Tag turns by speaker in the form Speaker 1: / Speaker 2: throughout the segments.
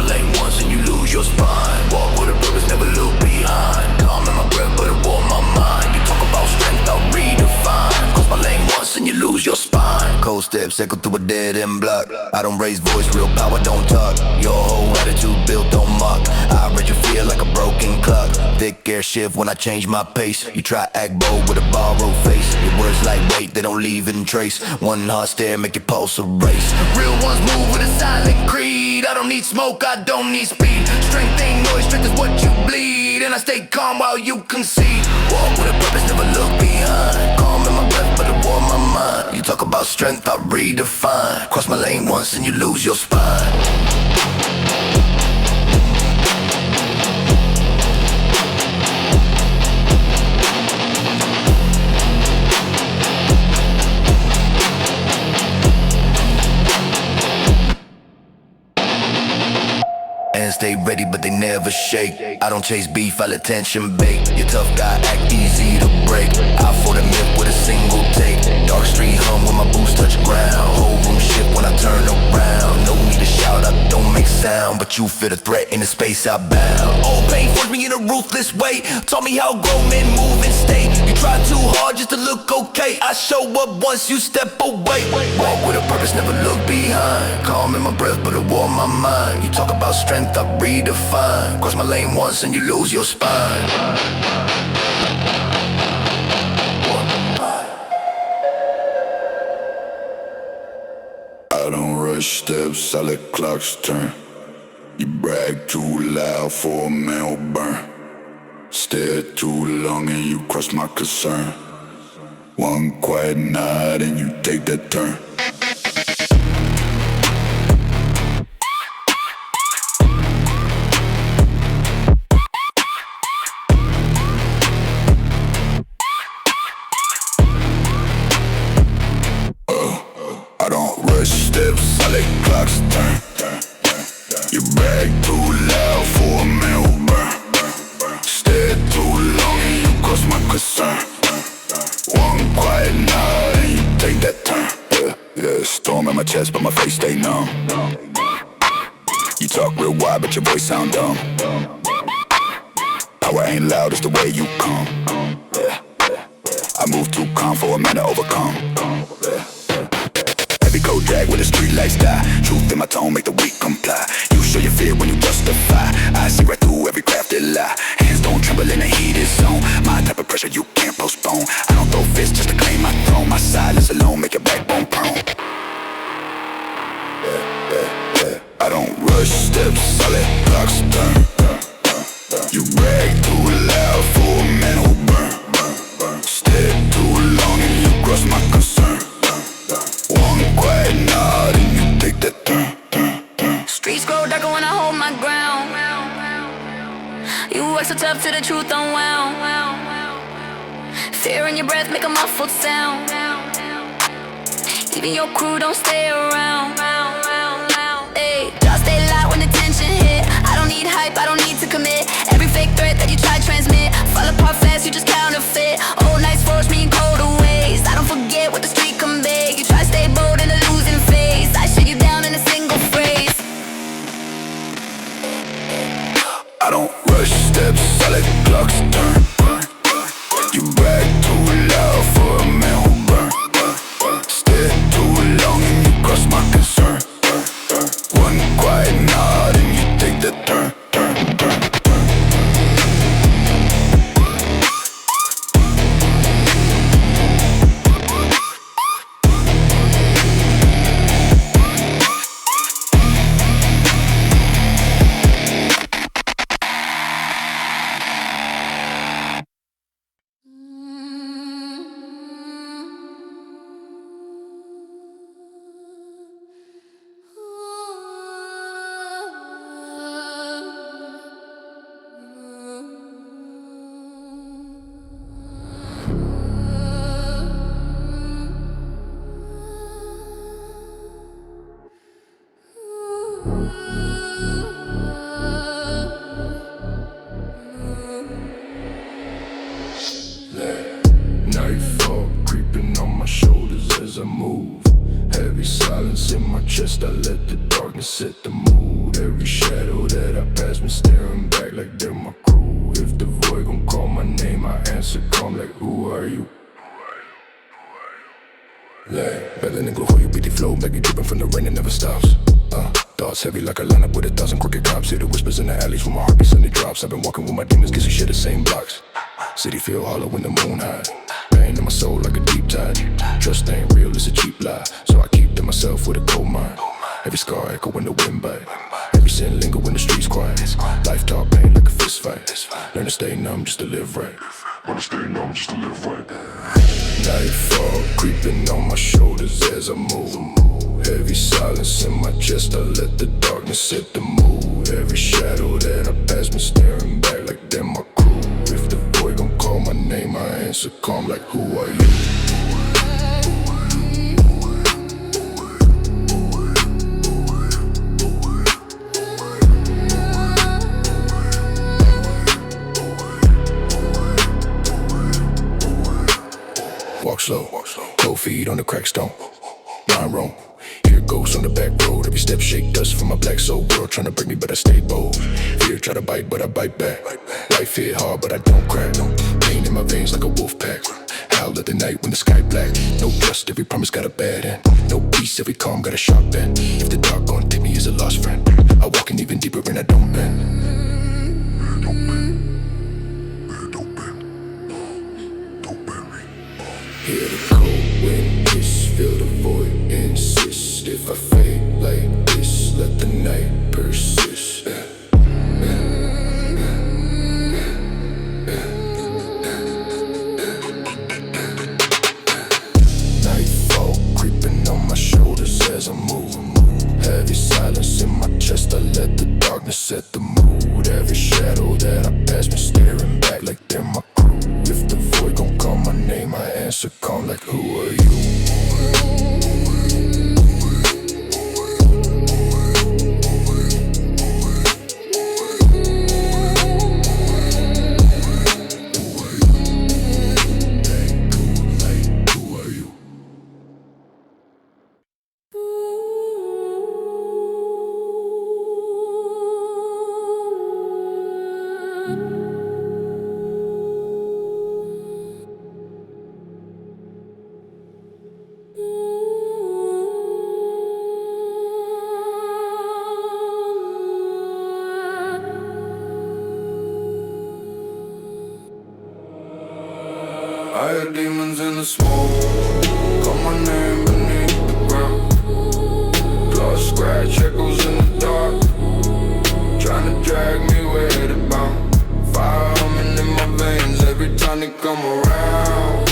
Speaker 1: lane once and you lose your spine. Walk with a purpose, never look behind. Calm in my breath, but it warm my mind. You talk about strength, I'll redefine. Cross my lane once and you lose your spine. Cold steps echo through a dead end block. I don't raise voice, real power don't talk. Your whole attitude built on mock. I read your fear like a broken clock. Thick air shift when I change my pace. You try act bold with a borrowed face. Your words like weight, they don't leave in trace. One hard stare make your pulse erase. Real ones move with a silent creed. I don't need smoke, I don't need speed. Strength ain't noise, strength is what you bleed. And I stay calm while you concede. Walk with a purpose, never look behind. Calm in my breath, but it warm my mind. You talk about strength, I redefine. Cross my lane once and you lose your spine. Stay ready, but they never shake. I don't chase beef, I let tension bake. Your tough guy act easy to break. I for the myth with a single take. Dark street hum when my boots touch ground. Whole room shift when I turn around. No need to shout, I don't make sound, but you feel the threat in the space I bound. Old pain forced me in a ruthless way. Taught me how grown men move and stay. You try too hard just to look okay. I show up once you step away. Walk with a purpose, never look behind. Calm in my breath, but it warm my mind. You talk about strength, I redefine. Cross my lane once and you lose your spine. I don't rush steps, I let clocks turn. You brag too loud for a man who'll burn. Stare too long and you crush my concern. One quiet nod and you take that turn. I don't rush steps, I let clocks turn. You brag too loud for a man who'll burn. Stare too long and you cross my concern. One quiet nod and you take that turn. Yeah, storm in my chest but my face stay numb. You talk real wide but your voice sound dumb. Power ain't loud, it's the way you come. I move too calm for a man to overcome. Cold drag with a street lifestyle. Truth in my tone make the weak comply. You show your fear when you justify. I see right through every crafted lie. Hands don't tremble in a heated zone. My type of pressure you can't postpone. I don't throw fists just to claim my throne. My silence alone make your backbone prone. I don't rush steps, I let clocks turn. You brag too loud for a man who'll burn. Stare too long and you cross my concern. One quiet nod and you take that turn.
Speaker 2: Streets grow darker when I hold my ground. You work so tough till the truth unwound. Fear in your breath make a muffled sound. Even your crew don't stay around. Ay, just stay loud when the tension hit. I don't need hype, I don't need to commit. Every fake threat that you try to transmit fall apart fast, you just counterfeit. Old nights force me in colder ways. I don't forget what the street convey. You try to stay bold in a losing phase. I shut you down in a single phrase.
Speaker 1: I don't rush steps, I let clocks turn. You brag too loud for a man who'll burn. Stare too long and you cross my concern. One quiet nod and you take that turn.
Speaker 3: Nightfall creeping on my shoulders as I move. Heavy silence in my chest, I let the darkness set the mood. Every shadow that I pass me staring back like they're my crew. If the void gon' call my name, I answer calm like who are you? Like, better than glow for you, beat the flow, make it dripping from the rain, it never stops. Thoughts heavy like a lineup with 1,000 crooked cops. Hear the whispers in the alleys when my heart beats and it drops. I've been walking with my demons, guess we share the same blocks. City feel hollow when the moon high. Pain in my soul like a deep tide. Trust ain't real, it's a cheap lie. So I keep to myself with a cold mind. Every scar echo when the wind bite. Every sin linger when the streets quiet. Life taught pain like a fist fight. Learn to stay numb just to live right. Wanna stay numb just to live right. Nightfall creeping on my shoulders as I move. Heavy silence in my chest, I let the darkness set the mood. Every shadow that I pass me staring back like they're my crew. If the boy gon' call my name, I answer calm like who are you? Walk slow, cold feet on the cracked stone. Mind wrong. Hear ghosts on the back road. Every step shake dust from my black soul. World trying to break me, but I stay bold. Fear try to bite, but I bite back. Life hit hard, but I don't crack. Pain in my veins like a wolf pack. Howl at the night when the sky black. No trust, every promise got a bad end. No peace, every calm got a sharp bend. If the dark gon' take me as a lost friend, I walk in even deeper and I don't bend. Hear the cold wind hiss, feel the void insist. If I fade like this, let the night persist. Nightfall creeping on my shoulders as I move. Heavy silence in my chest, I let the darkness set the mood. Every shadow that I pass me staring back like they're my crew. If the void gon' call my name, I answer calm like who are you? I hear demons in the smoke. Call my name beneath the ground. Claw scratch echoes in the dark. Trying to drag me where they bound. Fire humming in my veins every time they come around.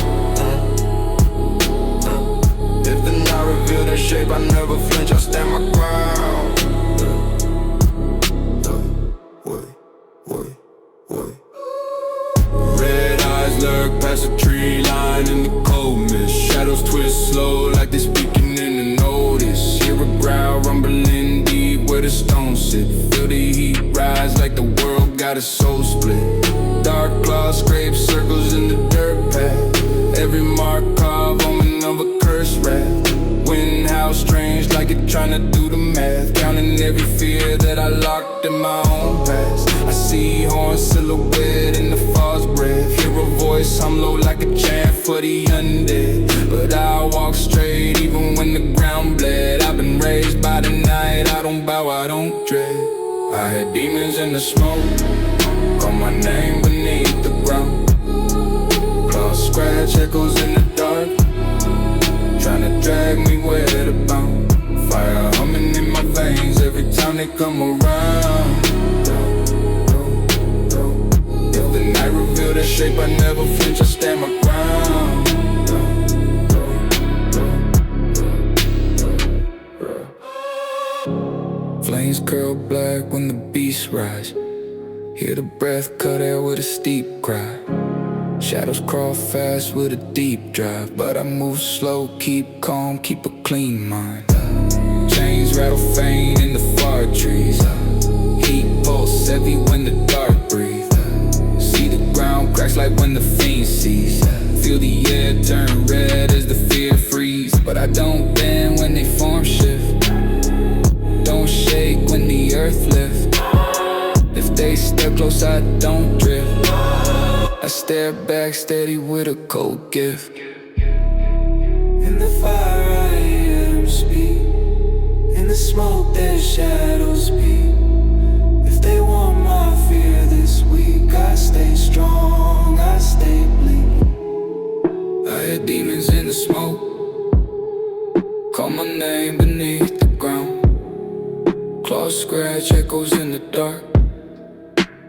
Speaker 3: If the night reveal their shape, I never flinch, I stand my ground. Red eyes lurk past the tree line in the cold mist. Shadows twist slow like they speaking in the notice. Hear a growl rumbling deep where the stones sit. Feel the heat rise like the world got its soul split. Dark claws scrape circles in the dirt path. Every mark carved omen of a cursed wrath. Wind howls strange like it tryna do the math. Counting every fear that I locked in my own past. I see horns silhouette in the false breath. Hear a voice, I'm low like a chant for the undead. But I walk straight even when the ground bled. I've been raised by the night, I don't bow, I don't dread. I had demons in the smoke. Call my name beneath the ground. Claw scratch echoes in the dark. Tryna drag me where they're bound. Fire humming in my veins every time they come around. If the night reveal their shape, I never flinch, I stand my ground. Flames curl black when the beasts rise. Hear the breath cut air with a steep cry. Shadows crawl fast with a deep drive. But I move slow, keep calm, keep a clean mind. Chains rattle faint in the far trees. Heat pulse heavy when the dark breathe. See the ground cracks like when the fiend sees. Feel the air turn red as the fear freeze. But I don't bend when they form shift. Don't shake when the earth get close, I don't drift. I stare back steady with a cold gift. In the fire I am speed. In the smoke there's shadows peep. If they want my fear this week, I stay strong, I stay bleak. I hear demons in the smoke, call my name beneath the ground. Claws scratch echoes in the dark,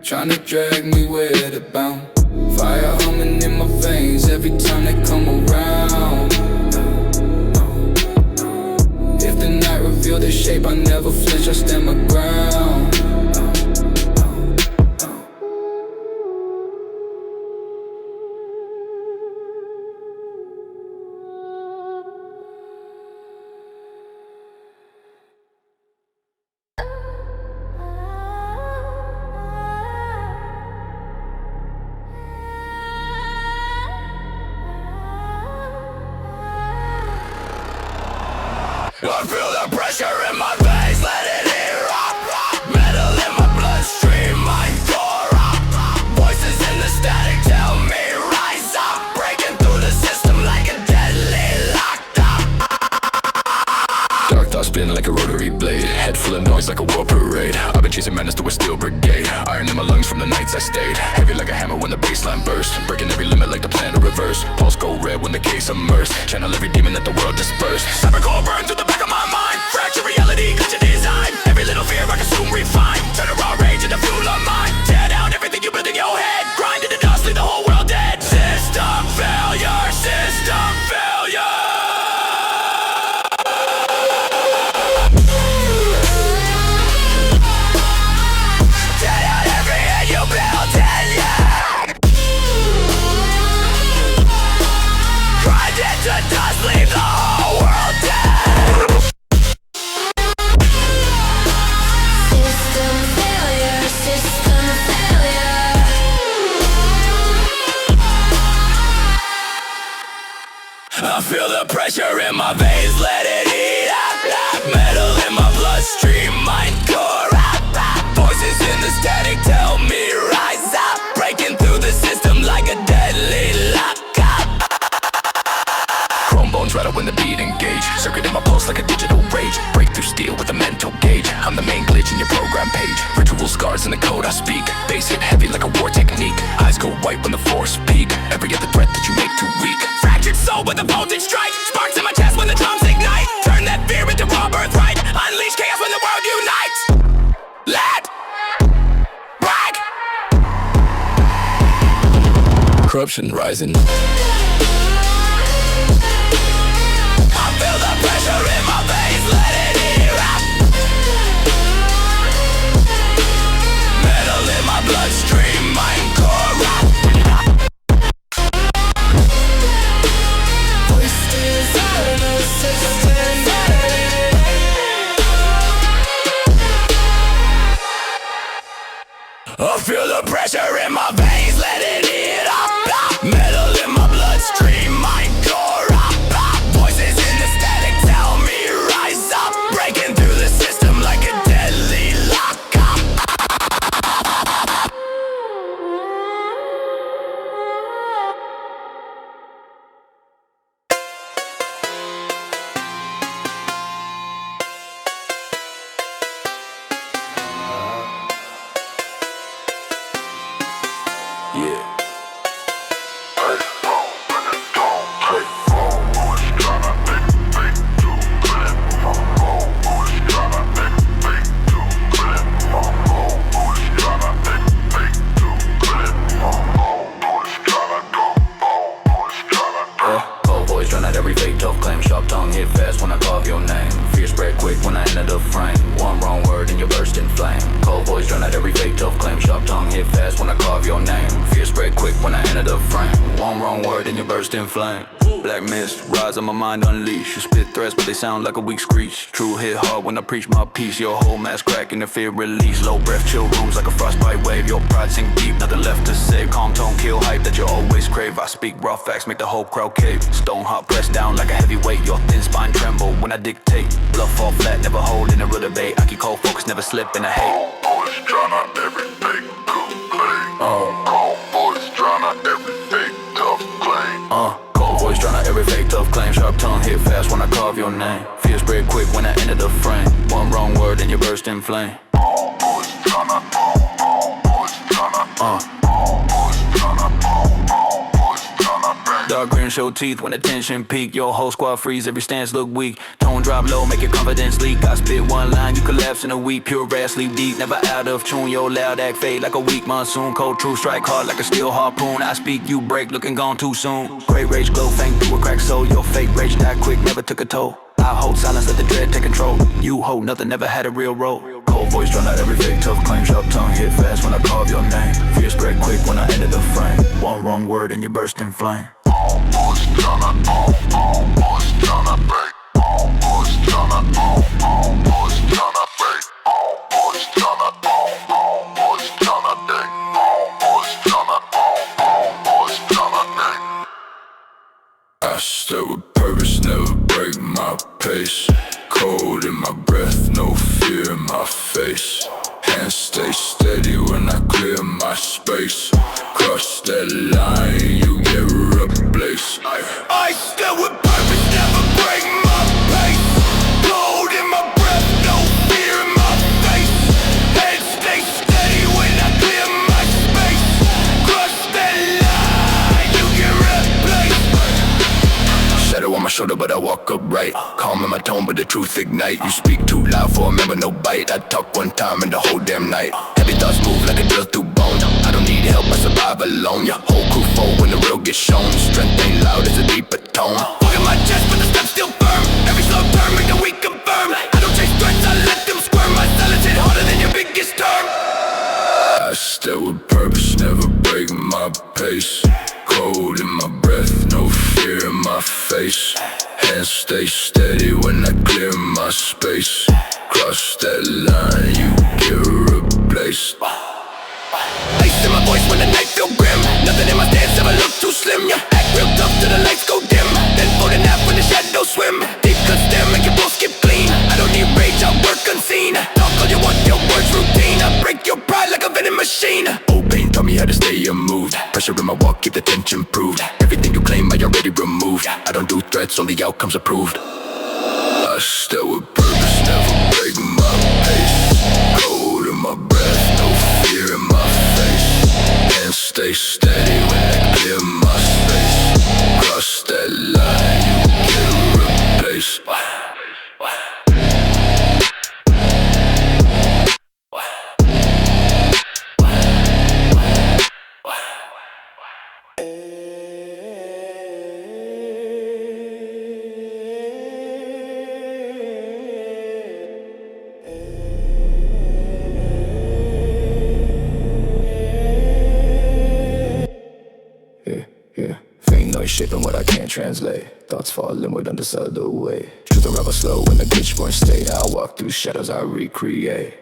Speaker 3: trying to drag me where to bound. Fire humming in my veins every time they come around. If the night reveal their shape, I never flinch, I stand my ground.
Speaker 1: I feel the pressure in my veins, let it erupt. Metal in my bloodstream, mind core up. Voices in the static tell me rise up. Breaking through the system like a deadly locked-up.
Speaker 4: Dark thoughts spin like a rotary blade, head full of noise like a war parade. I've been chasing madness through a steel brigade. Iron in my lungs from the nights I stayed. Heavy like a hammer when the baseline burst. Breaking every limit like the plan to reverse. Pulse go red when the case immersed. Channel every demon that the world dispersed. Cybercore burn through the back of my mind. Fracture reality, cut your design. Every little fear I consume, refine. Turn a raw rage into fuel of mine. Tear down everything you build in your head. Grind to the dust, leave the whole world dead. System failure, system failure. Tear down everything you built in, yeah. Grind into dust, leave the whole world dead.
Speaker 2: System failure.
Speaker 1: I feel the pressure in my veins, let it eat up. Metal in my bloodstream, mind core up. Voices in the static tell me rise up. Breaking through the system like a deadly lockup.
Speaker 4: Chrome bones rattle when the beat engage. Circuit in my pulse like a digital rage. Break through steel with a mental gauge. I'm the main glitch in your program page. Ritual scars in the code I speak. Bass hit heavy like a war technique. Eyes go white when the force peak. Every other threat that you make too weak.
Speaker 1: Fractured soul with a voltage strike. Sparks in my chest when the drums ignite. Turn that fear into raw birthright. Unleash chaos when the world unites. Let brag.
Speaker 4: Corruption rising.
Speaker 1: I feel the pressure in my veins, let it erupt. Metal in my bloodstream, mind core up.
Speaker 2: Voices in the system failure.
Speaker 1: I feel the pressure in my veins, let it eat up. Metal in my bloodstream, mind core up. Voices in the static tell me rise up. Breaking through the system like a deadly lockup.
Speaker 4: Yeah.
Speaker 1: Cold boys drown out every fake tough claim. Sharp tongue hit fast when I carve your name. Fear spread quick when I enter the frame. One wrong word and you burst in flame. Cold boys drown out every fake tough claim. Sharp tongue hit fast when I carve your name. Fear spread quick when I enter the frame. One wrong word and you burst in flame. Black mist, rise on my mind unleash. You spit threats but they sound like a weak screech. True hit hard when I preach my peace. Your whole mass cracking the fear release. Low breath chill rooms like a frostbite wave. Your pride sink deep, nothing left to save. Calm tone kill hype that you always crave. I speak raw facts, make the whole crowd cave. Stone hot pressed down like a heavyweight. Your thin spine tremble when I dictate. Bluff fall flat, never hold in a real debate. I keep cold focus, never slip in a hate.
Speaker 5: Always tryna every fake good.
Speaker 3: Cold voice drown out every fake tough claim.
Speaker 1: Cold voice drown out every fake tough claim. Sharp tongue hit fast when I carve your name. Fear spread quick when I enter the frame. One wrong word and you burst in flame.
Speaker 3: Cold voice drown out, cold voice drown out, cold voice drown out, cold voice drown out, bang.
Speaker 1: Dark grin show teeth when the tension peak. Your whole squad freeze, every stance look weak. Tone drop low, make your confidence leak. I spit one line, you collapse in a week. Pure ass, sleep deep, never out of tune. Your loud act fade like a weak monsoon. Cold truth strike hard like a steel harpoon. I speak, you break, looking gone too soon. Great rage glow, faint through a cracked soul. Your fake rage die quick, never took a toll. I hold silence, let the dread take control. You hold nothing, never had a real role. Cold voice drown out every fake tough claim. Sharp tongue hit fast when I carve your name. Fear spread quick when I enter the frame. One wrong word and you burst in flame.
Speaker 3: Cold voice drown out, cold voice drown out, bang. Cold voice drown out, cold voice drown out, bang. Cold voice drown out, cold voice drown out, bang. Cold voice drown out, cold voice drown out, bang. I stay with purpose, never break my pace. Cold in my breath, no fear in my face. Hands stay steady when I clear my space. Cross that line, you get replaced. I stay with purpose, never break my pace. Cold in my breath, no fear in my face. Hands stay steady when I clear my space. Cross that line, you get replaced. Shadow on my shoulder, but I walk upright. Calm in my tone, but the truth ignite. You speak too loud for a member, no bite. I talk one time and the whole damn night. Heavy thoughts move like a drill through bone. I don't need help, I survive alone. Your whole crew fold when the real gets shown. Strength ain't loud, it's a deeper tone. Look at my chest, but the steps still firm. Every slow turn make the weak confirm. I don't chase threats, I let them squirm. My silence hit harder than your biggest term. I stay with purpose, never break my pace. Cold in my breath, no fear in my face. Hands stay steady when I clear my space. Cross that line, you get replaced. Ice in my voice when the night feel grim. Nothing in my stance ever look too slim. You act real tough till the lights go dim. Then fold a nap when the shadows swim. Deep cut stare, make your both skip clean. I don't need rage, I work unseen. Talk all you want, your words routine. I break your pride like a vending machine. Old pain taught me how to stay unmoved. Pressure in my walk, keep the tension proved. Everything you claim, I already removed. I don't do threats, only outcomes approved. I stay with purpose, never break my pace. Cold in my breath, no fear in my face. And stay steady when I clear my space. Cross that line, you get replaced.
Speaker 5: Shaping what I can't translate. Thoughts fall inward under subtle way. Truth unravel slow in the glitch-born state. I walk through shadows, I recreate.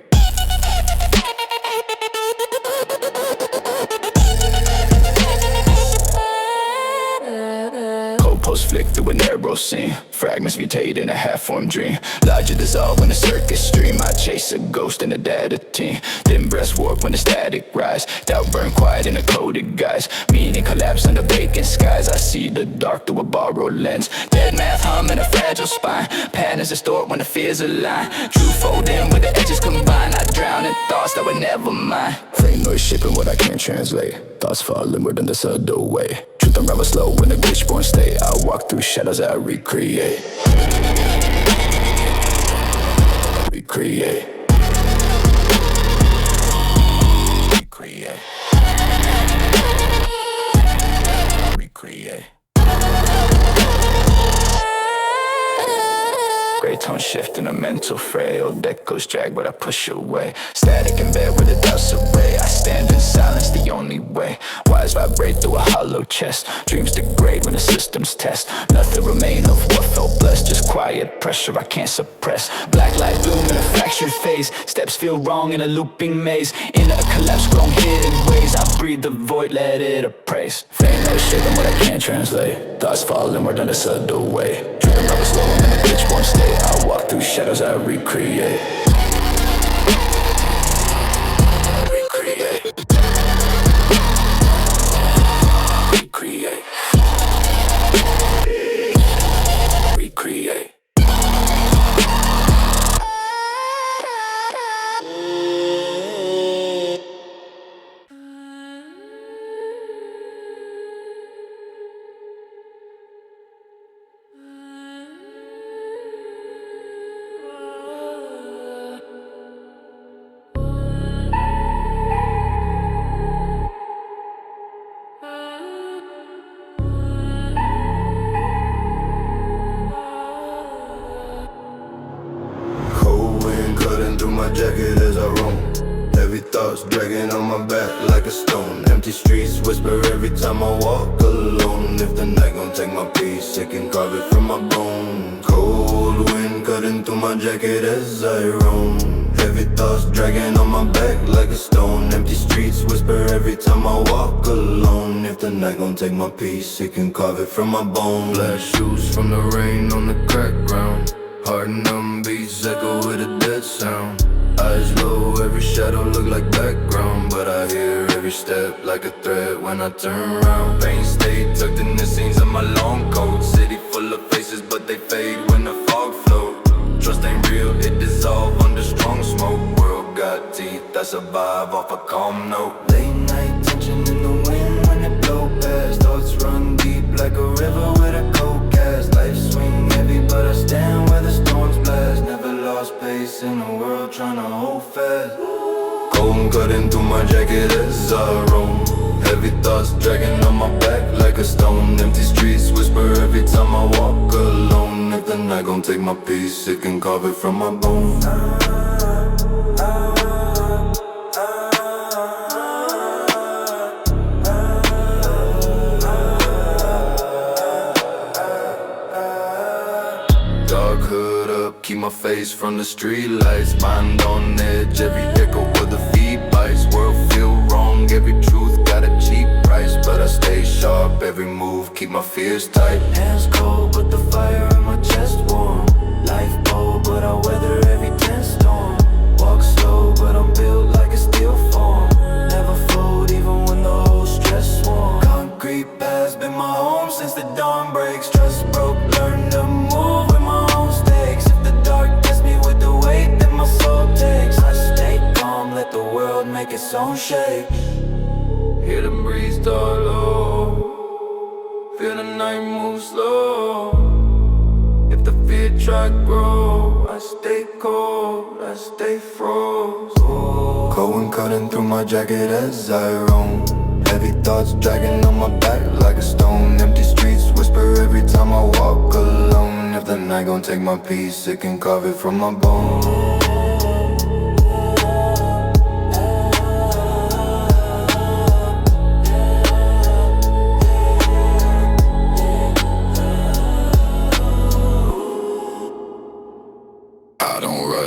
Speaker 5: Post flick through a narrow scene. Fragments mutate in a half-formed dream. Logic dissolve when the circuits stream. I chase a ghost in a data team. Then breast warp when the static rise. Doubt burn quiet in a coded guise. Meaning collapse under vacant skies. I see the dark through a borrowed lens. Dead math hum in a fragile spine. Patterns distort when the fears align. True fold in with the edges combine. I drown in thoughts that were never mine. Frame noise shaping what I can't translate. Thoughts fall inward in the subtle way. Truth unravel slow in the glitch-born state. I walk through shadows, I recreate. Recreate. Recreate. Recreate. Gray tone shift in a mental fray. Old echoes drag but I push away. Static in bed with a douse array. I stand in silence, the only way. Wires vibrate through a hollow chest. Dreams degrade when the systems test. Nothing remain of what felt blessed. Just quiet pressure I can't suppress. Black light bloom in a fractured phase. Steps feel wrong in a looping maze. In a collapse grown hidden ways. I breathe the void, let it appraise. Fame no shaping what I can't translate. Thoughts fall inward in a subtle way. Truth unravel slow in a glitch-born state. I walk through shadows, I recreate. Recreate.
Speaker 1: jacket as I roam. Heavy thoughts dragging on my back like a stone. Empty streets whisper every time I walk alone. If the night gon' take my peace, it can carve it from my bone. Cold wind cutting through my jacket as I roam. Heavy thoughts dragging on my back like a stone. Empty streets whisper every time I walk alone. If the night gon' take my peace, it can carve it from my bone. Black shoes from the rain on the cracked ground. Heart numb beats echo with a dead sound. Eyes low, every shadow look like background. But I hear every step like a threat when I turn around. Pain stay tucked in the seams of my long coat. City full of faces but they fade when the fog float. Trust ain't real, it dissolve under strong smoke. World got teeth, I survive off a calm note. Late night tension in the wind when it blow past. Thoughts run deep like a river with a cold cast. Life swing heavy but I stand where the storms blast. Never lost pace in a world tryna hold fast. Cold cutting through my jacket as I roam. Heavy thoughts dragging on my back like a stone. Empty streets whisper every time I walk alone. If the night gon' take my peace, it can carve it from my bone. Dark hood up, keep my face from the street lights. Mind on edge, every echo of the feet bites. World feel wrong, every truth got a cheap price. But I stay sharp, every move, keep my fears tight. Hands cold, but the fire in my chest warm. Life bold, but I weather every tense storm. Walk slow, but I'm built like a steel form. Never fold, even when the whole stress swarm. Concrete paths been my home since the dawn breaks. Trust broke, learn to move with my own stakes. If the dark gets me with the weight that my soul takes, I stay calm, let the world make its own shape. Hear the breeze start low, feel the night move slow. If the fear try grow, I stay cold, I stay froze. Cold wind cutting through my jacket as I roam. Heavy thoughts dragging on my back like a stone. Empty streets whisper every time I walk alone. If the night gon' take my peace, it can carve it from my bone.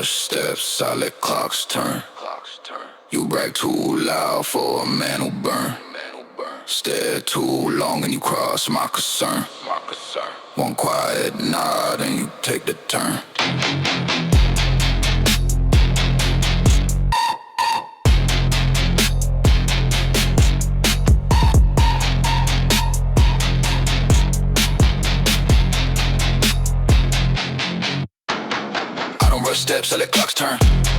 Speaker 4: Steps, I let clocks turn. You brag too loud for a man who burn. Stare too long and you cross my concern. One quiet nod and you take the turn. Steps, I let clocks turn.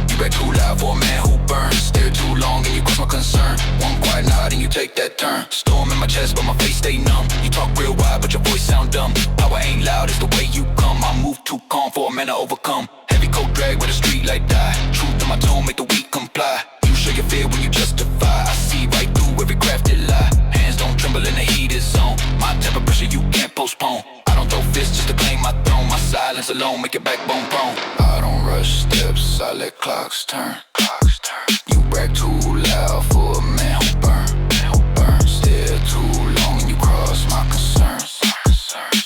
Speaker 4: You brag too loud for a man who burns. Stare too long and you cross my concern. One quiet nod and you take that turn. Storm in my chest but my face stay numb. You talk real wide but your voice sound dumb. Power ain't loud, it's the way you come. I move too calm for a man to overcome. Heavy coat drag with a street light die. Truth in my tone make the weak comply. You show your fear when you justify. I see right through every crafted lie. Hands don't tremble in the heat is on. My temper pressure you can't postpone. I don't throw fists just to claim my throne. My silence alone make your backbone prone. I don't rush steps, I let clocks turn. You brag too loud for a man who burn. Stare too long and you cross my concerns.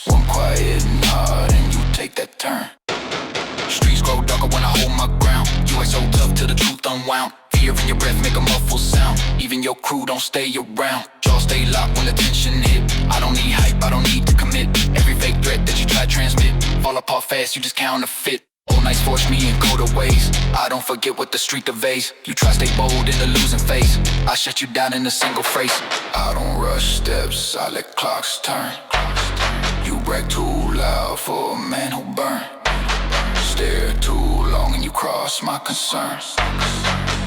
Speaker 4: One quiet nod and you take that turn. Streets grow darker when I hold my ground. You ain't so tough till the truth unwound. Fear in your breath make a muffled sound. Even your crew don't stay around. Jaws stay locked when the tension hit. I don't need hype, I don't need to commit. Every fake threat that you try to transmit fall apart fast, you just counterfeit. All nights force me in colder ways. I don't forget what the street conveys. You try stay bold in the losing phase. I shut you down in a single phrase. I don't rush steps, I let clocks turn. You brag too loud for a man who burn. Stare too long and you cross my concerns.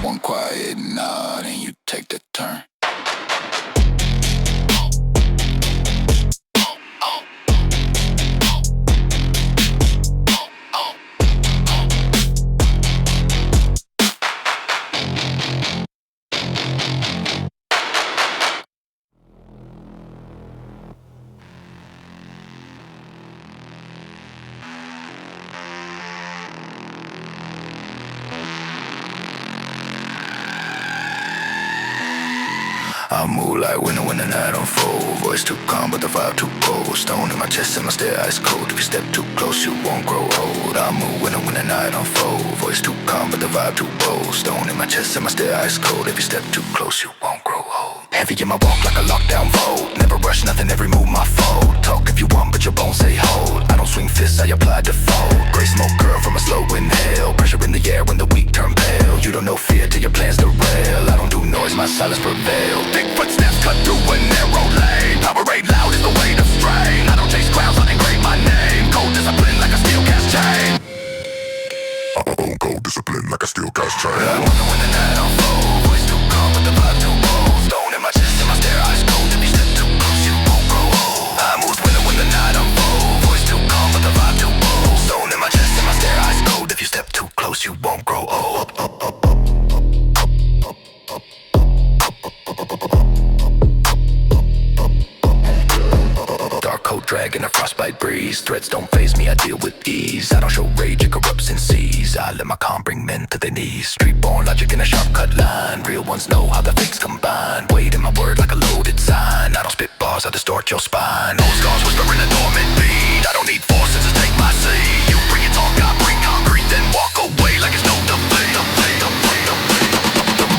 Speaker 4: One quiet nod and you take the turn.
Speaker 1: light, winter when the night unfold. Voice too calm, but the vibe too cold. Stone in my chest and my stare ice cold. If you step too close, you won't grow old. I move winter when the night unfold. Voice too calm, but the vibe too bold. Stone in my chest and my stare ice cold. If you step too close, you won't grow old. Heavy in my walk like a lockdown vote. Never rush nothing, every move my fold. Talk if you want, but your bones say hold. I don't swing fists, I apply default. Gray smoke girl from a slow inhale. Pressure in the air when the weak turn pale. You don't know fear till your plans derail. I don't do noise, my silence prevail. Big footsteps cut through a narrow lane. Powerade loud is the weight of strain. I don't chase crowds, I engrave my name. Cold discipline like a steel cast chain.
Speaker 6: Cold discipline like a steel cast chain.
Speaker 1: I wonder when the night unfold. Voice too calm, but the vibe too bold. Stone in my chest and my stare ice cold. If you step too close, you won't grow old. I move winter when the night unfold. Voice too calm, but the vibe too bold. Stone in my chest and my stare ice cold. If you step too close, you won't grow old. Dark coat dragging a frostbite breeze. Threats don't faze me, I deal with ease. I don't show rage, it corrupts and sees. I let my calm bring men to their knees. Street-born logic in a sharp cut line. Real ones know how the fakes combine. Weight in my word like a loaded sign. I don't spit bars, I distort your spine. Old scars whispering a dormant beat. I don't need forces to take my seat. You bring your talk, I bring concrete. Then walk away like it's no defeat.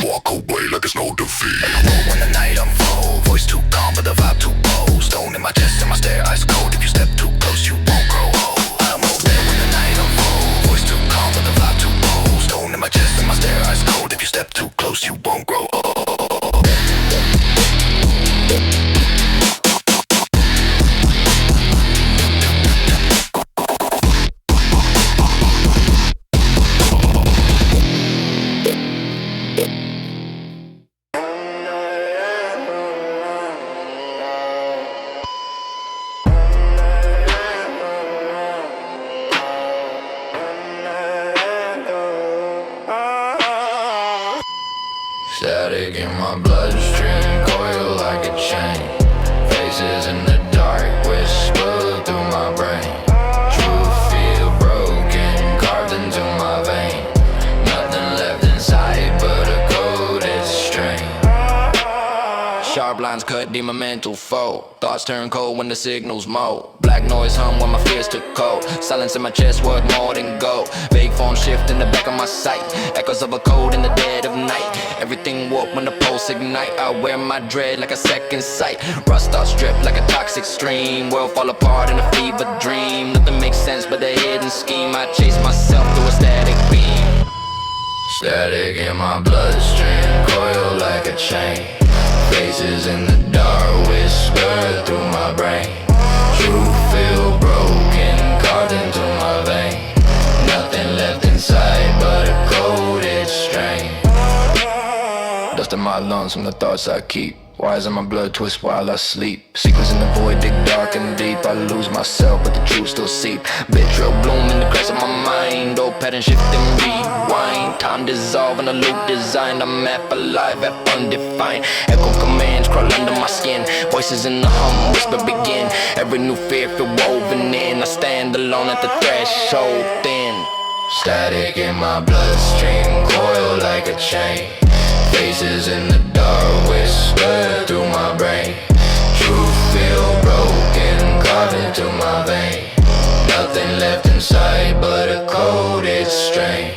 Speaker 6: Walk away like it's no defeat.
Speaker 1: Roll when the night unfold. Voice too calm, but the vibe too bold. Stone in my chest and my stare ice cold. If you step too close, you won't grow old. I'm over there when the night unfold. Voice too calm, but the vibe too bold. Stone in my chest and my stare ice cold. If you step too close, you won't grow old.
Speaker 5: Static in my bloodstream, coil like a chain. Faces in the dark, whisper through my brain. Truth feel broken, carved into my vein. Nothing left inside but a coded strain. Sharp lines cut deep my mental foe. Thoughts turn cold when the signals mold. Black noise hum when my fears took cold. Silence in my chest worth more than gold. Vague form shift in the back of my sight. Echoes of a code in the dead of night. Everything warp when the pulse ignite. I wear my dread like a second sight. Rust thoughts drip like a toxic stream. World fall apart in a fever dream. Nothing makes sense but a hidden scheme. I chase myself through a static beam. Static in my bloodstream, coil like a chain. Faces in the dark, whisper through my brain. Truth feel broken, carved into my vein. Nothing left inside but a coded strain. Dust in my lungs from the thoughts I keep. Wires in my blood twist while I sleep. Secrets in the void dig dark and deep. I lose myself but the truth still seep. Vitriol bloom in the cracks of my mind. Old pattern shift and rewind. Time dissolve in a loop designed. I'm half alive, half undefined. Echo commands crawl under my skin. Voices in the hum whisper begin. Every new fear feel woven in. I stand alone at the threshold thin. Static in my bloodstream, coil like a chain. Faces in the dark, whisper through my brain. Truth feel broken, carved into my vein. Nothing left inside but a coded strain.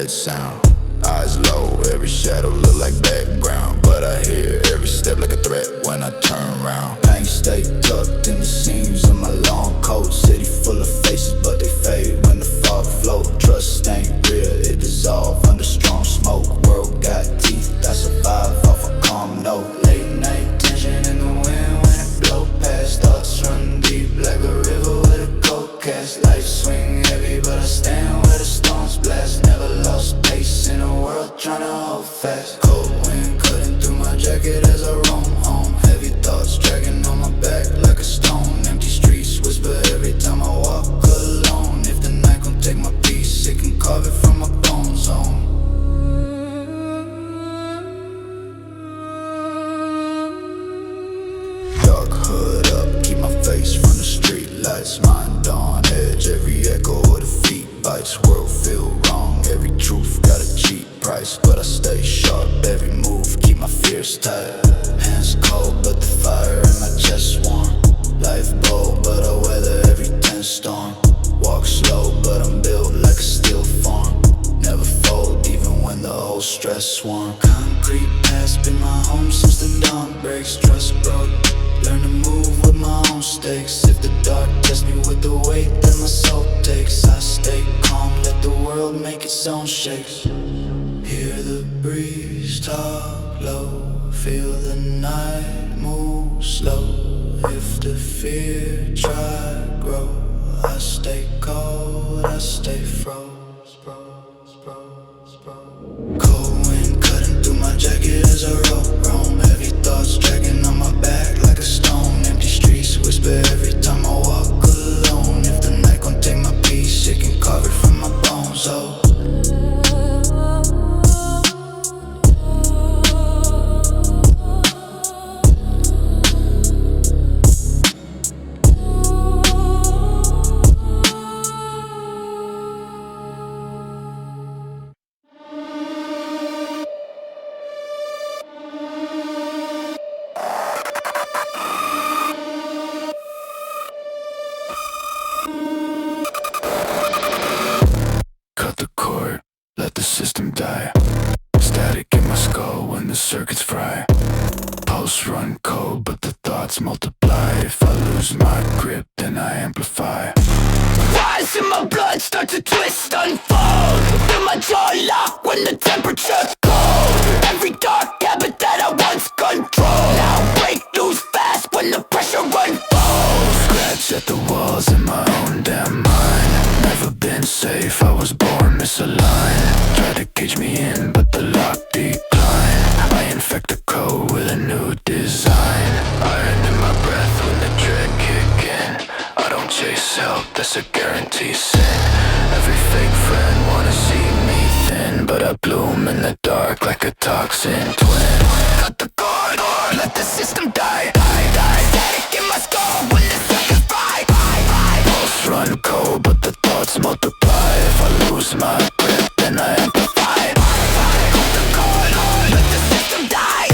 Speaker 5: light sound. Eyes low, every shadow look like background, but I hear every step like a threat when I turn around. Pain stay tucked in the seams of my long coat. City full of faces, but they fade when the fog float. Trust ain't real, it dissolve under strong smoke. World got teeth, I survive off a calm note. Late night tension in the wind when it blow past. Thoughts run deep like a river with a cold cast. Life swing heavy, but I stand where the storms blast. Never lost pace in a world trying to hold fast. Cold wind cutting through my jacket as I roam home. Heavy thoughts dragging on my back like a stone. Empty streets whisper every time I walk alone. If the night gon' take my peace, it can carve it from my bone zone. Dark hood up, keep my face from the street lights. Mind on edge, every echo of the feet bites. World feel wrong, every truth got a cheap price. But I stay sharp, every move, keep my fears tight. Hands cold, but the fire in my chest warm. Life bold, but I weather every tense storm. Walk slow, but I'm built like a steel farm. Never fold, even when the whole stress swarm. Concrete paths been my home since the dawn breaks. Trust broke, learn to move with my own stakes. If the dark tests me with the weight that my soul takes, I stay calm, let the world make its own shakes. Hear the breeze talk low, feel the night move slow. If the fear try grow, I stay cold, I stay froze. Cold wind cutting through my jacket as I roam. Heavy thoughts dragging on my back like a stone. Empty streets whisper every time I walk alone. If the night gon' take my peace, it can carve it from my bones. Oh, cut the cord, let the system die. Static in my skull when the circuits fry. Pulse run cold, but the thoughts multiply. If I lose my grip, then I amplify. Rise in my blood, start to twist, unfold. Feel my jaw lock when the temperature's cold. Every dark habit that I once controlled now break loose fast when the pressure unfolds. Scratch at the walls in my own damn mind. Never been safe, I was born misaligned. Try to cage me in, but the lock declined. I infect the code with a new design. Iron in my breath when the dread kick in. I don't chase help, that's a guarantee sin. Every fake friend wanna see me thin, but I bloom in the dark like a toxin twin. Cut the cord, let the system die. Static in my skull when the circuits fry. Pulse run cold, but the thoughts multiply. If I lose my grip, then I amplify. Cut the cord, let the system die.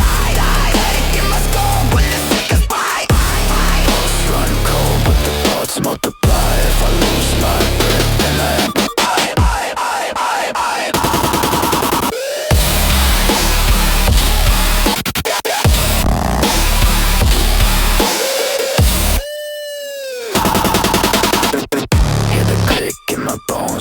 Speaker 5: Static in my skull when the circuits fry. Pulse run cold, but the thoughts multiply. If I lose my grip, then I amplify.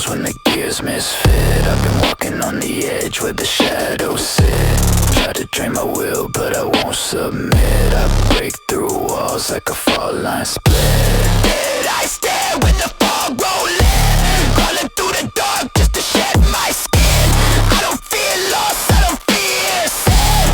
Speaker 5: When the gears misfit, I've been walking on the edge where the shadows sit. Try to drain my will, but I won't submit. I break through walls like a fault line split. Did I stare when the fog rolled in? Crawling through the dark just to shed my skin. I don't fear loss, I don't fear sin.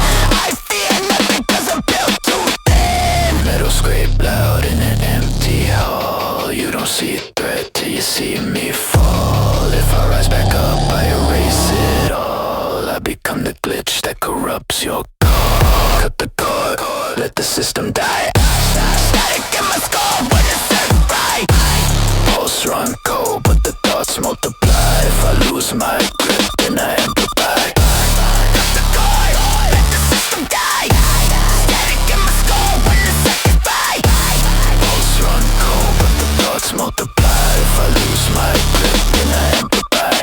Speaker 5: I fear nothing cause I'm built too thin. Metal scrape loud in an empty hall. You don't see a threat till you see me fall. If I rise back up, I erase it all. I become the glitch that corrupts your call. Cut the cord, let the system die. Static in my skull when it's set right. Pulse run cold, but the thoughts multiply. If I lose my grip, then I amplify. Cut the cord, let the system die. Static in my skull when it's set right. Pulse run cold, but the thoughts multiply. If I lose my grip, then I amplify.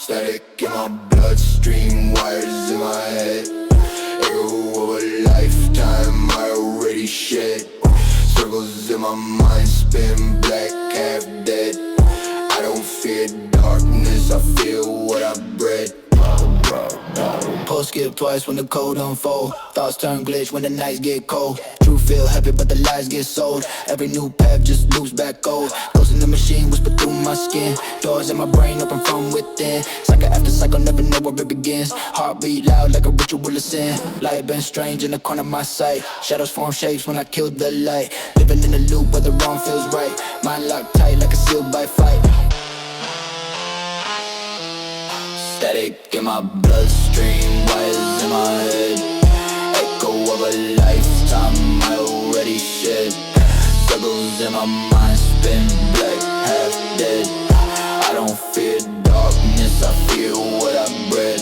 Speaker 1: Static in my bloodstream, wires in my head. Echo of a lifetime I already shed. Circles in my mind spin, black, half dead. I don't fear darkness, I feel what I bred. Pulse skip twice when the cold unfold. Thoughts turn glitch when the nights get cold. True feel heavy but the lies get sold. Every new path just loops back old. Ghost in the machine whisper through my skin. Doors in my brain open from within. Cycle after cycle, never know where it begins. Heartbeat loud like a ritual of sin. Light been strange in the corner of my sight. Shadows form shapes when I kill the light. Living in a loop where the wrong feels right. Mind locked tight like a sealed by fight. Static in my bloodstream, wires in my head. Echo of a lifetime I already shed. Circles in my mind spin, black, half dead. I don't fear darkness, I fear what I bred.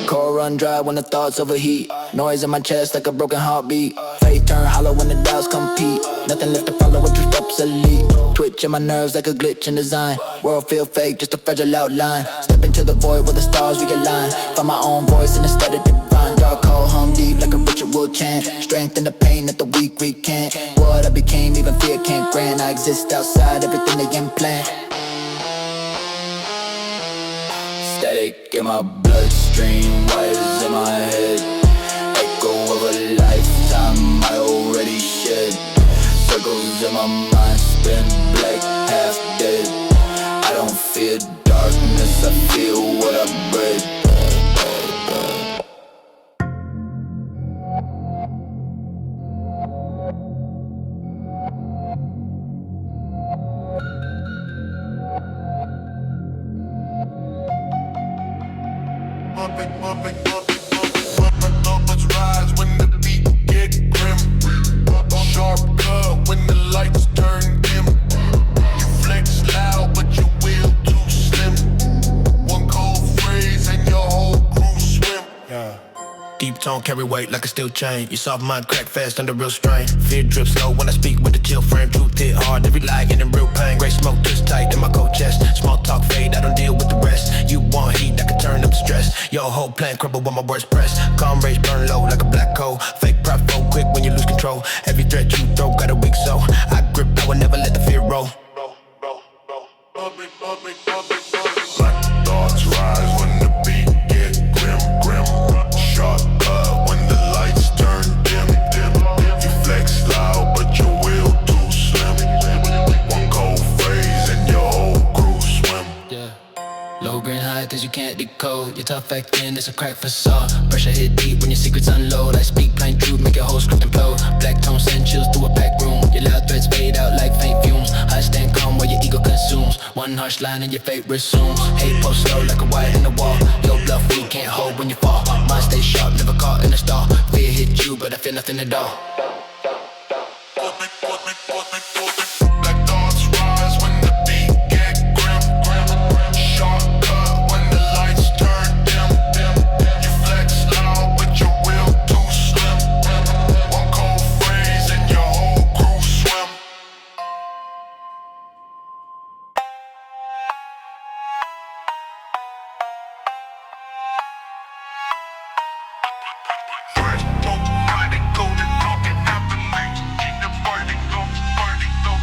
Speaker 1: Core run dry when the thoughts overheat. Noise in my chest like a broken heartbeat. Faith turn hollow when the doubts compete. Nothing left to follow, what truth obsolete. Twitch in my nerves like a glitch in design. World feel fake, just a fragile outline. Step into the void where the stars realign. Find my own voice and instead of divine. Dark hole hum deep like a ritual chant. Strength in the pain that the weak recant. What I became, even fear can't grant. I exist outside everything they implant. Static in my bloodstream, wires in my head. Echo of a lifetime I already shed. Circles in my mind spin, black, half dead. I don't fear darkness, I feel what I bred.
Speaker 6: Numbers rise when the beat get grim. Sharp cut when the lights turn dim. You flex loud but your will too slim. One cold phrase and your whole crew swim.
Speaker 1: Deep tone carry weight like a steel chain. You soft mind crack fast under real strain. Fear drips slow when I speak with the chill frame. Truth hit hard, every lie in real pain. Gray smoke twist tight in my cold chest. Small talk fade, I don't deal with the rest. You want heat, I can turn up the stress. Your whole plan crumble when my words press. Calm rage burn low like a black coal. Fake prop fold quick when you lose control. Every threat you throw got a weak soul. I grip, I will never let the fear roll.
Speaker 6: Black thoughts rise when the beat get grim, grim. Sharp cut when the lights turn dim, dim. You flex loud but your will too slim. One cold phrase and your whole crew swim.
Speaker 1: Low green high cause you can't decode. You're tough acting, it's a crack facade. Pressure hit deep when your secrets unload. I speak plain truth, make your whole script implode. Black tone send chills through a packed room. Your loud threats fade out like faint fumes. I stand calm while your ego consumes. One harsh line and your fate resumes. Hate post slow like a wire in the wall. Your bluff you can't hold when you fall. Mind stay sharp, never caught in a stall. Fear hit you but I feel nothing at all.
Speaker 6: Black thoughts rise when the beat get grim, grim. Sharp cut when the lights turn dim, dim. You flex loud but your will too slim. One cold phrase and your whole crew swim. Nobody go to talking heavily. Keep the fighting low, fighting low.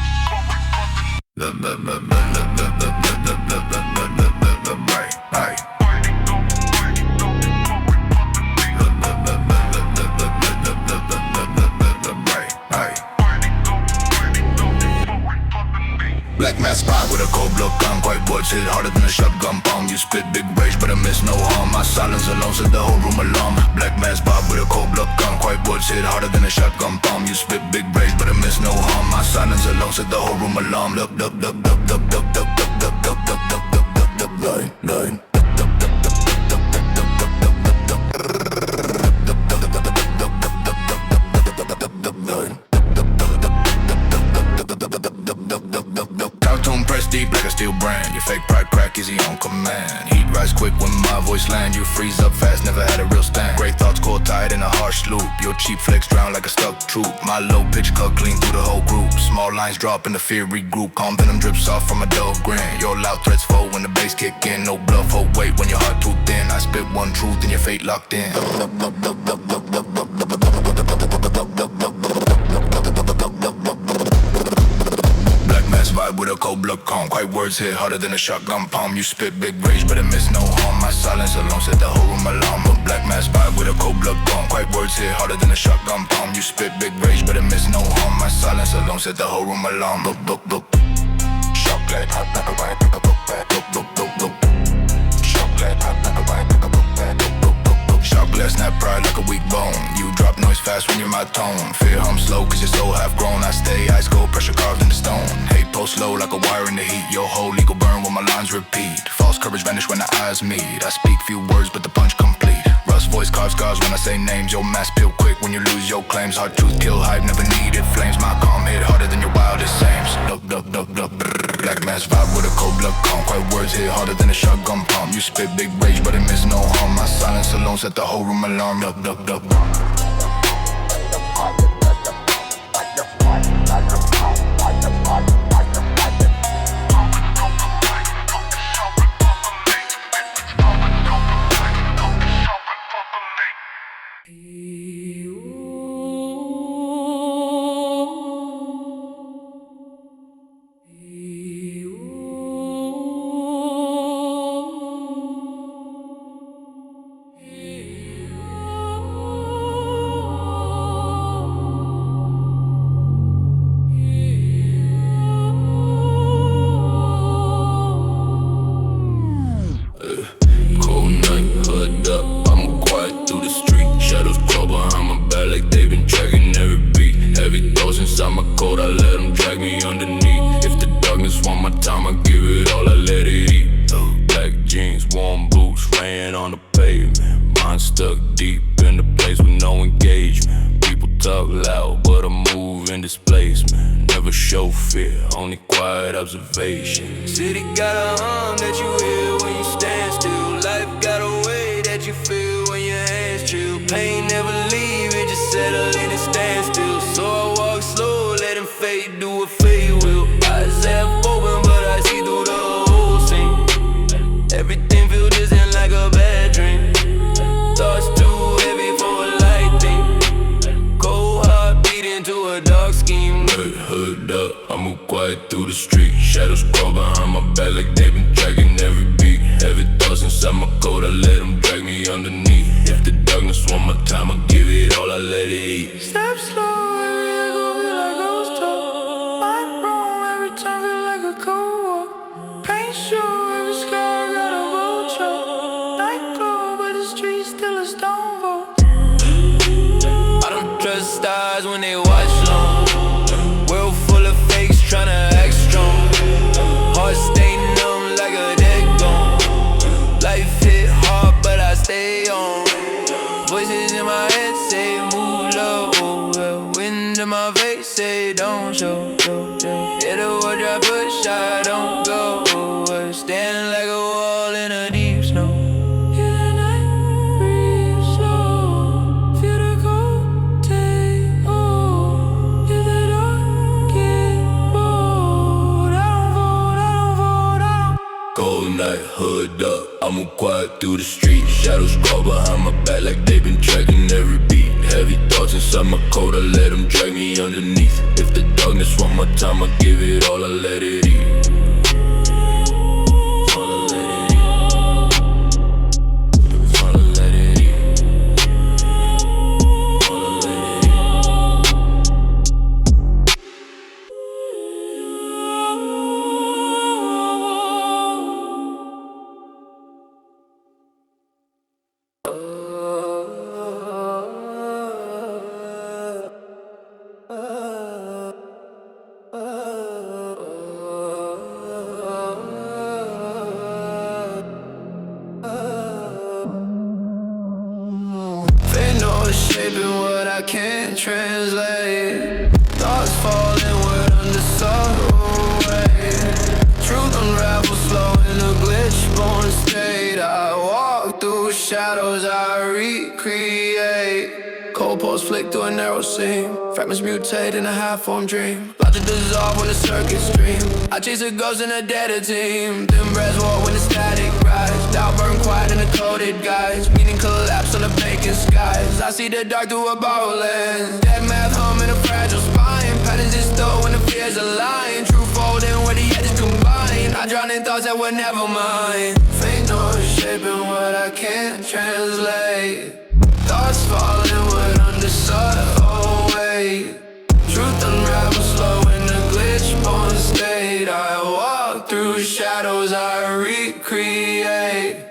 Speaker 1: Black mask spot with a cold blood gun. Quite words hit harder than a shotgun bomb. You spit big rage but I miss no harm. My silence alone set the whole room alarm. Black mask spot with a cold blood gun. Quite words hit harder than a shotgun bomb. You spit big rage but I miss no harm. My silence alone set the whole room alarm. Dup dup dup dup dup dup dup dup dup dup dup dup dup dup dup. Nine nine. Cartoon press deep like a steel brand. Your fake pride crack easy on command. Heat rise quick when my voice land. You freeze up fast, never had a real stand. Great thoughts caught tight in a harsh loop. Your cheap flex drown like a stuck troop. My low pitch cut clean through the whole group. Small lines drop in the fear regroup. Calm venom drips off from a dull grin. Your loud threats fold when the bass kick in. No bluff, hold weight when your heart too thin. I spit one truth and your fate locked in. Vibe with a cold blood calm. Quiet words hit harder than a shotgun palm. You spit big rage but it miss no harm. My silence alone set the whole room alarm. A black mass vibe with a cold blood calm. Quiet words hit harder than a shotgun palm. You spit big rage but it miss no harm. My silence alone set the whole room alarm. Chocolate hot like a white like a book bag. Chocolate hot like a white like a book bag. Shot glass, snap pride like a weak bone. You drop noise fast when you're my tone. Fear hum slow cause you're so half grown. I stay ice cold, pressure carved in the stone. Hate post slow like a wire in the heat. Your whole legal burn when my lines repeat. False courage vanish when the eyes meet. I speak few words but the punch complete. Rust voice carves scars when I say names. Your mask peel quick when you lose your claims. Hard truth kill hype, never needed flames. My calm hit harder than your wildest aims. Black mass vibe with a cold blood calm. Quiet words hit harder than a shotgun palm. You spit big rage but it miss no harm. My silence alone set the whole room alarm.
Speaker 7: Observation. City got a hum that you hear when you stand still. Life got a way that you feel when your hands chill. Pain never leave, it just settle in and stand still. So I walk slow, let him fade, do what fate will. Eyes half open, but I see through the whole scene. Everything feel distant like a bad dream. Thoughts too heavy for a light thing. Cold heart beating to a dark scheme. Hood up, I move quiet through the street. Shadows crawl behind my back like they've been tracking every beat. Heavy thoughts inside my coat, I let them drag me underneath. If the darkness want my time, I give it all, I let it eat.
Speaker 8: Step slow, every echo feel like ghost talk. My room, every time feel like a cold walk. Paint show, every scar got a vulture. Night glow, but the street still a stone vault.
Speaker 7: I don't trust stars when they watch long. World full of fakes tryna act strong. Heart stay numb like a dead gone. Life hit hard but I stay on. Voices in my head say move low. Wind in my face say don't show. Hit a word I push, I don't go. Stand like a wall in a deep snow.
Speaker 8: Hear the night breathe slow. Feel the cold take hold. Hear the dark get bold. I don't fold.
Speaker 7: Cold night, hood up, I move quiet through the street. Shadows crawl behind my back like they've been tracking every beat. Heavy thoughts inside my coat, I let them drag me underneath. If the darkness want my time, I give it all, I let it eat.
Speaker 8: Shaping what I can't translate. Thoughts falling word under sorrow. Truth
Speaker 7: pulse flick through a narrow seam. Fragments mutate in a half-formed dream. Logic dissolve when the circuits stream. I chase a ghost in a dead team. Thin breaths war when the static rise. Doubt burn quiet in the coded guise. Meaning collapse on the vacant skies. I see the dark through a borrowed lens. Dead math hum in a fragile spine. Patterns distort when the fears align. True folding where the edges combine. I drown in thoughts that were never mine. Faint noise shaping what I can't translate. Thoughts falling with under subtle weight. Truth unravels slow in a glitch-born state. I walk through shadows I recreate.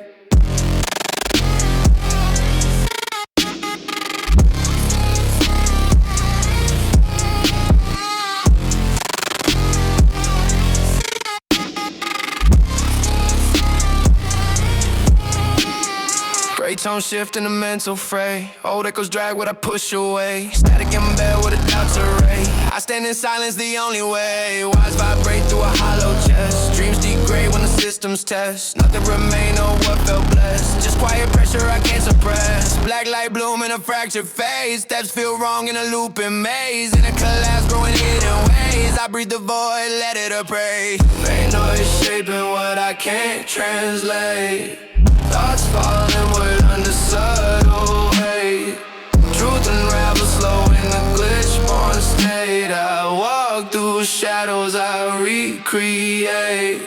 Speaker 7: Gray tone shift in the mental fray. Old echoes drag what I push away. Static in bed with a doubts array. I stand in silence the only way. Wise vibrate through a hollow chest. Dreams degrade when the systems test. Nothing remain or what felt blessed. Just quiet pressure I can't suppress. Black light bloom in a fractured face. Steps feel wrong in a looping maze. In a collapse growing hidden ways. I breathe the void, let it appraise. Faint noise shaping what I can't translate. Thoughts falling with under subtle weight. Truth unravels slow in a glitch-born state. I walk through shadows I recreate.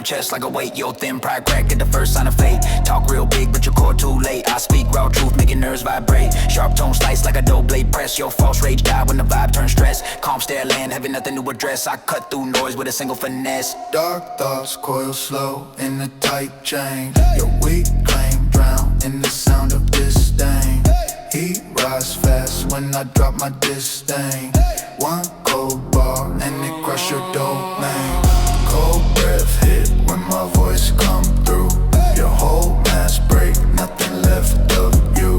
Speaker 1: Chest like a weight, your thin pride crack at the first sign of fate. Talk real big, but your core too late. I speak raw truth, making nerves vibrate. Sharp tone slice like a dough blade press. Your false rage die when the vibe turns stress. Calm stare land, having nothing to address. I cut through noise with a single finesse.
Speaker 6: Dark thoughts coil slow in a tight chain. Your weak claim drown in the sound of disdain. Heat rise fast when I drop my disdain. One cold bar and it crush your domain. Cold breath hit when my voice come through. Your whole mask break, nothing left of you.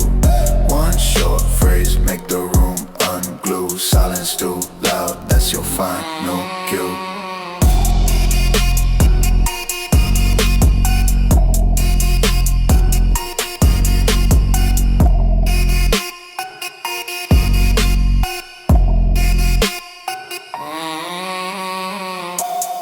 Speaker 6: One short phrase make the room unglue. Silence too loud, that's your final cue.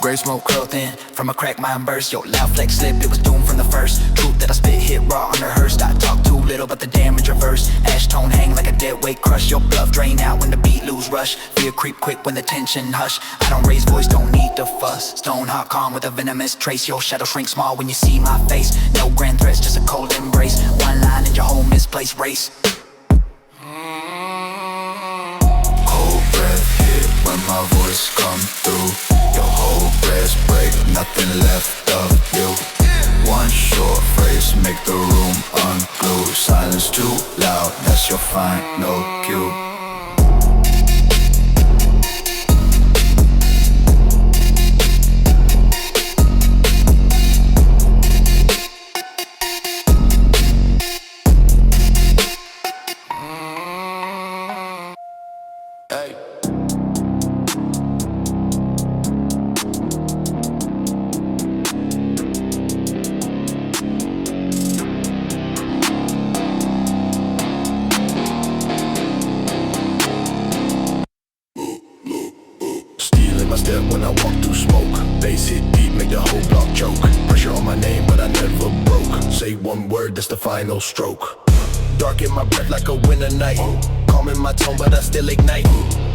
Speaker 1: Gray smoke curl thin from a crack mind burst. Yo, loud flex slip, it was doomed from the first. Truth that I spit hit raw unrehearsed. I talk too little but the damage reverse. Ash tone hang like a dead weight crush. Your bluff drain out when the beat lose rush. Fear creep quick when the tension hush. I don't raise voice, don't need to fuss. Stone hot calm with a venomous trace. Your shadow shrink small when you see my face. No grand threats, just a cold embrace. One line in your whole misplaced race.
Speaker 6: Cold breath hit when my voice come through. Your whole breast break, nothing left of you. One short phrase make the room unglue. Silence too loud, that's your final cue.
Speaker 4: When I walk through smoke, bass hit deep, make the whole block choke. Pressure on my name, but I never broke. Say one word, that's the final stroke. Dark in my breath like a winter night. Calm in my tone, but I still ignite.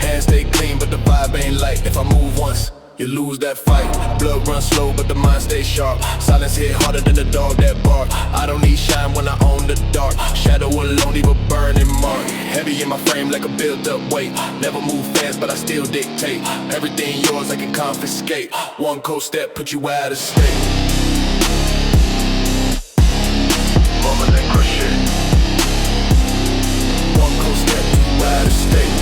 Speaker 4: Hands stay clean, but the vibe ain't light. If I move once,
Speaker 3: you lose that fight. Blood runs slow, but the mind stays sharp. Silence hit harder than the dog that bark. I don't need shine when I own the dark. Shadow alone leave a burning mark. Heavy in my frame like a built-up weight. Never move fast, but I still dictate. Everything yours I can confiscate. One cold step put you out of state. Mama, then crush it. One cold step put you out of state.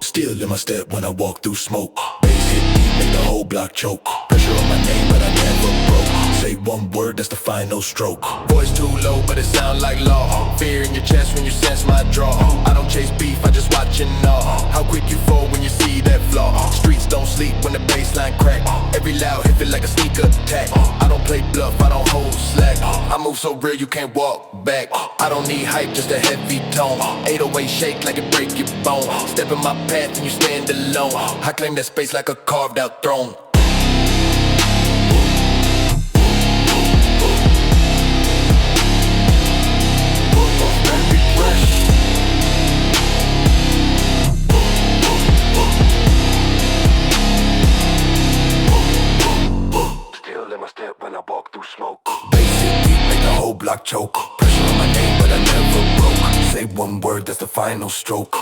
Speaker 3: Still in my step when I walk through smoke. Bass hit deep, make the whole block choke. Pressure on my name, but I never broke. Say one word, that's the final stroke. Voice too low, but it sound like law. Fear in your chest when you sense my draw. I don't chase beef, I just watch and gnaw. How quick you fall when you see that flaw. Streets don't sleep when the bassline crack. Every loud hit feel like a sneak attack. I don't play bluff, I don't hold slack. I move so real you can't walk back. I don't need hype, just a heavy tone. 808 shake like it break your bone. Step in my path and you stand alone. I claim that space like a carved out throne. Still in my step when I walk through smoke. Bass hit deep, make the whole block choke. Pressure on my name, but I never broke. Say one word, that's the final stroke.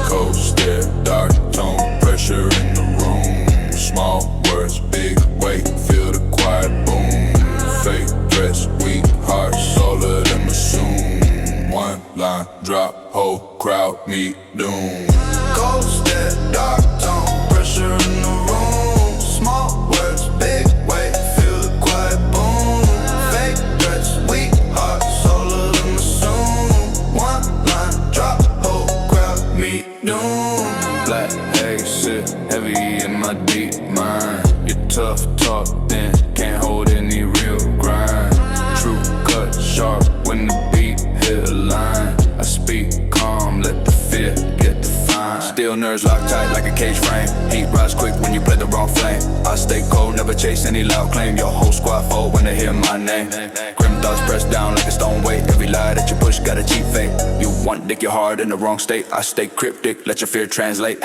Speaker 3: Cold stare, dark tone, pressure in the room. Small words, big weight, feel the quiet boom. Fake dress, weak hearts, all of them assume. One line, drop, whole crowd, meet doom. Cold stare, dark tone, pressure in the room. Small words, big weight, feel the quiet boom. Fake dress, weak hearts, all of them assume. One line, drop, whole crowd, meet doom. Black haze sit heavy in my deep mind. You tough talk, then can't hold any real grind. True cut, sharp when the beat hit a line. I speak calm, let the fear get defined. Still nerves locked tight like a cage frame. Heat rise quick when you play the wrong flame. I stay cold, never chase any loud claim. Your whole squad fold when they hear my name. Grim thoughts pressed down like a stone weight. Every lie that you push got a cheap fate. You want dick, your heart in the wrong state. I stay cryptic, let your fear translate.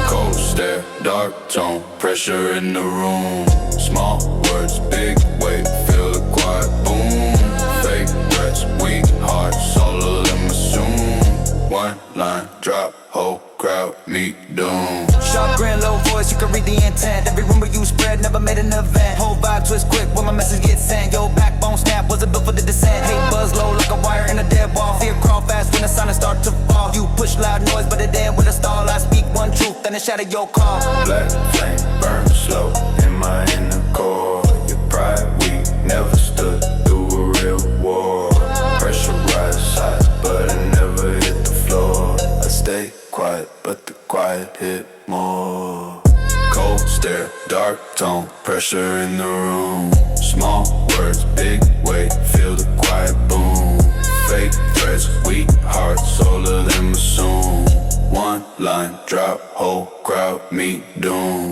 Speaker 3: Cold stare, dark tone, pressure in the room. Small words, big weight, feel the quiet boom. Fake threats, weak hearts, all of them assume. One line, drop, whole crowd, meet doom.
Speaker 9: Sharp grin, low voice, you can read the intent. Every rumor you spread, never made an event. Whole vibe twist quick when my message gets sent. Yo, backbone snap, wasn't built for the descent. Hate buzz low like a wire in a dead wall. Fear crawl fast when the silence start to fall. You push loud noise, but it end with a stall. I speak one truth, then it shatter your call.
Speaker 3: Black flame, burn slow, in my inner core. Your pride, we never stood through a real war. Pressurized side, but it never hit the floor. I stay quiet, but the quiet hit more. Cold stare, dark tone, pressure in the room. Small words, big weight, feel the quiet boom. Fake threats, weak hearts, all of them assume. One line, drop, whole crowd, meet doom.